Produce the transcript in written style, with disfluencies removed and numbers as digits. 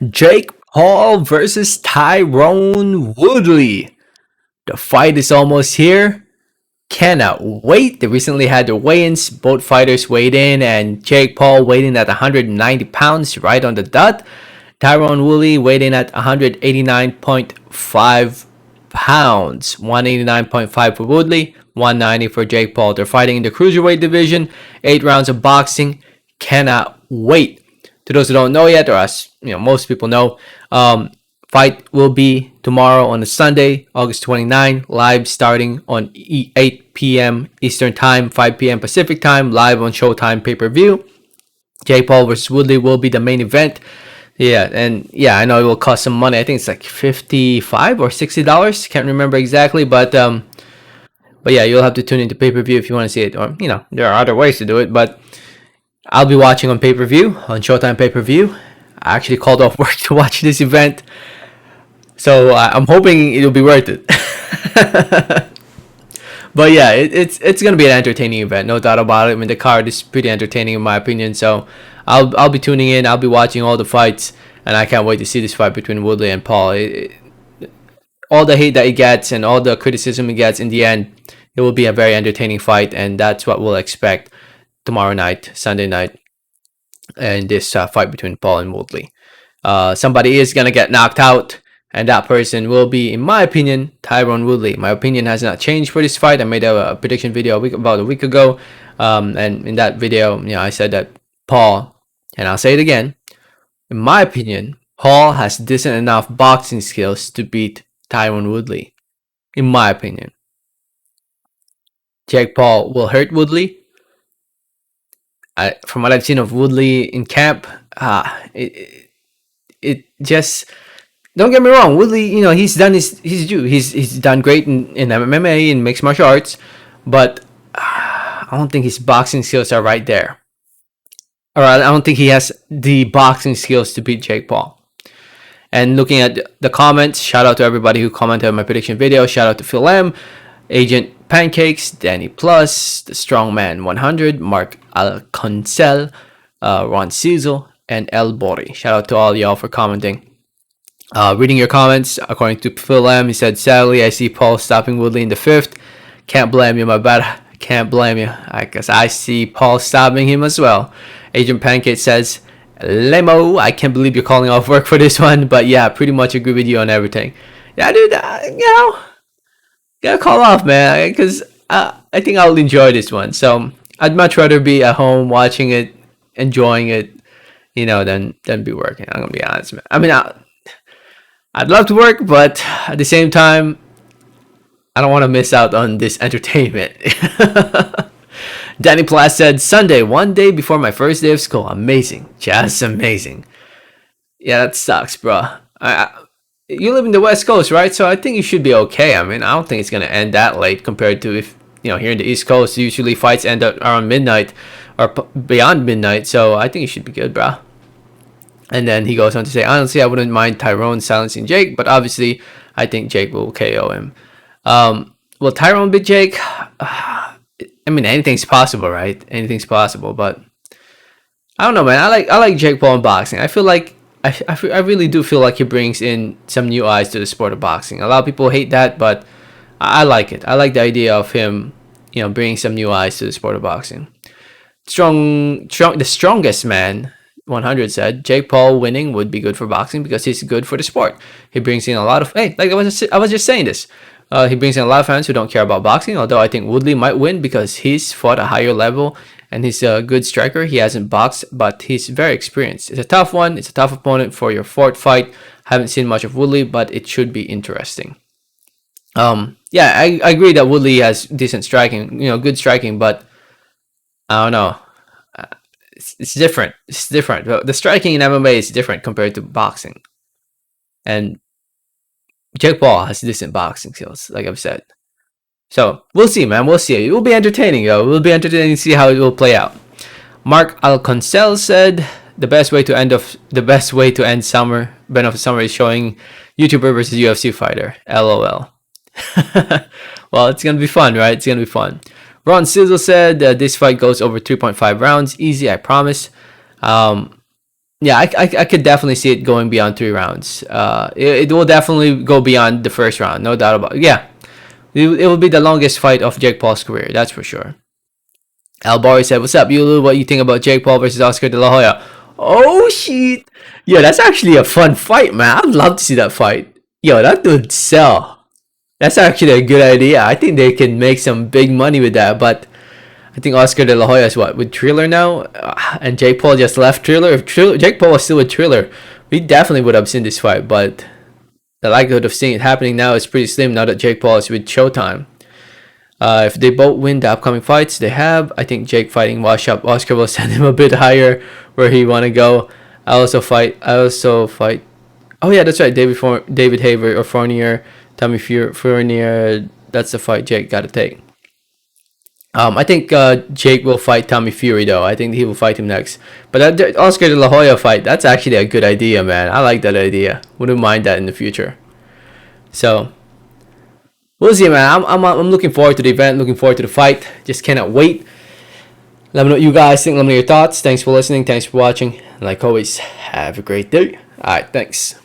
Jake Paul versus TYRON Woodley. The fight is almost here. Cannot wait. They recently had their weigh-ins. Both fighters weighed in, and Jake Paul weighed in at 190 pounds, right on the dot. TYRON Woodley weighed in at 189.5 pounds. 189.5 for Woodley, 190 for Jake Paul. They're fighting in the cruiserweight division. 8 rounds of boxing. Cannot wait. To those who don't know yet, or as most people know, fight will be tomorrow on a Sunday, August 29, live starting on 8 p.m. Eastern Time, 5 p.m. Pacific Time, live on Showtime pay-per-view. Jake Paul versus Woodley will be the main event. I know it will cost some money. I think it's like $55 or $60. Can't remember exactly, but yeah, you'll have to tune into pay-per-view if you want to see it. Or there are other ways to do it, but I'll be watching on pay-per-view, on Showtime pay-per-view. I actually called off work to watch this event, so I'm hoping it'll be worth it. But yeah, it's gonna be an entertaining event, no doubt about it. I mean, the card is pretty entertaining in my opinion, so I'll be tuning in. I'll be watching all the fights, and I can't wait to see this fight between Woodley and Paul. All the hate that he gets and all the criticism he gets, in the end, it will be a very entertaining fight, and that's what we'll expect tomorrow night, Sunday night, and this fight between Paul and Woodley. Somebody is gonna get knocked out, and that person will be, in my opinion, TYRON Woodley. My opinion has not changed for this fight. I made a prediction video about a week ago, and in that video, I said that Paul, and I'll say it again, in my opinion, Paul has decent enough boxing skills to beat TYRON Woodley. In my opinion, Jake Paul will hurt Woodley. From what I've seen of Woodley in camp, it just, don't get me wrong, Woodley, he's done his due. He's done great in MMA, in mixed martial arts, but I don't think his boxing skills are right there. Or I don't think he has the boxing skills to beat Jake Paul. And looking at the comments, shout out to everybody who commented on my prediction video. Shout out to Phil M, Agent Pancakes, Danny Plus, The Strongman 100, Mark Alconcel, Ron Cecil, and El Bori. Shout out to all y'all for commenting. Reading your comments, according to Phil M, he said, sadly, I see Paul stopping Woodley in the 5th. Can't blame you, my bad. Can't blame you. I guess I see Paul stopping him as well. Agent Pancake says, Lemo, I can't believe you're calling off work for this one, but yeah, pretty much agree with you on everything. Yeah, dude, gotta call off, man, because I think I'll enjoy this one. So I'd much rather be at home watching it, enjoying it, than be working. I'm gonna be honest, man. I mean, I'd love to work, but at the same time, I don't want to miss out on this entertainment. Danny Platt said, Sunday, one day before my first day of school. Amazing. Just amazing. Yeah, that sucks, bro. You live in the West Coast, right? So I think you should be okay. I mean, I don't think it's going to end that late compared to if, here in the East Coast, usually fights end up around midnight or beyond midnight. So I think you should be good, bro. And then he goes on to say, honestly, I wouldn't mind TYRON silencing Jake, but obviously, I think Jake will KO him. Will TYRON beat Jake? I mean, anything's possible, right? Anything's possible, but I don't know, man. I like Jake Paul in boxing. I feel like I really do feel like he brings in some new eyes to the sport of boxing. A lot of people hate that, but I like it. I like the idea of him, bringing some new eyes to the sport of boxing. The strongest man 100 said Jake Paul winning would be good for boxing because he's good for the sport. He brings in a lot of I was just saying this. He brings in a lot of fans who don't care about boxing, although I think Woodley might win because he's fought a higher level and he's a good striker. He hasn't boxed, but he's very experienced. It's a tough one. It's a tough opponent for your fourth fight. Haven't seen much of Woodley, but it should be interesting. I agree that Woodley has decent striking, good striking, but I don't know. It's different. It's different. The striking in MMA is different compared to boxing. And Jake Paul has decent boxing skills, like I've said. So we'll see, man. We'll see. It will be entertaining, though. It will be entertaining to see how it will play out. Mark Alconcel said the best way to end summer, Ben of summer, is showing YouTuber versus UFC fighter. LOL. Well, it's gonna be fun, right? It's gonna be fun. Ron Sizzle said this fight goes over 3.5 rounds. Easy, I promise. Yeah, I could definitely see it going beyond 3 rounds. It will definitely go beyond the first round, no doubt about it. Yeah, it will be the longest fight of Jake Paul's career, that's for sure. Albari said, "What's up, Yulu? What you think about Jake Paul versus Oscar De La Hoya?" Oh shit! Yo, that's actually a fun fight, man. I'd love to see that fight. Yo, that would sell. That's actually a good idea. I think they can make some big money with that. But I think Oscar De La Hoya is what with Triller now, and Jake Paul just left Triller. If Jake Paul was still with Triller, we definitely would have seen this fight. But the likelihood of seeing it happening now is pretty slim now that Jake Paul is with Showtime. If they both win the upcoming fights they have, I think Jake fighting Wash Up Oscar will send him a bit higher where he want to go. I also fight. Oh yeah, that's right. David Haver or Fournier, Tommy Fournier. That's the fight Jake got to take. I think Jake will fight Tommy Fury though. I think he will fight him next. But that Oscar De La Hoya fight, that's actually a good idea, man. I like that idea. Wouldn't mind that in the future. So we'll see, man. I'm looking forward to the event. Looking forward to the fight. Just cannot wait. Let me know what you guys think. Let me know your thoughts. Thanks for listening. Thanks for watching. And like always, have a great day. All right, thanks.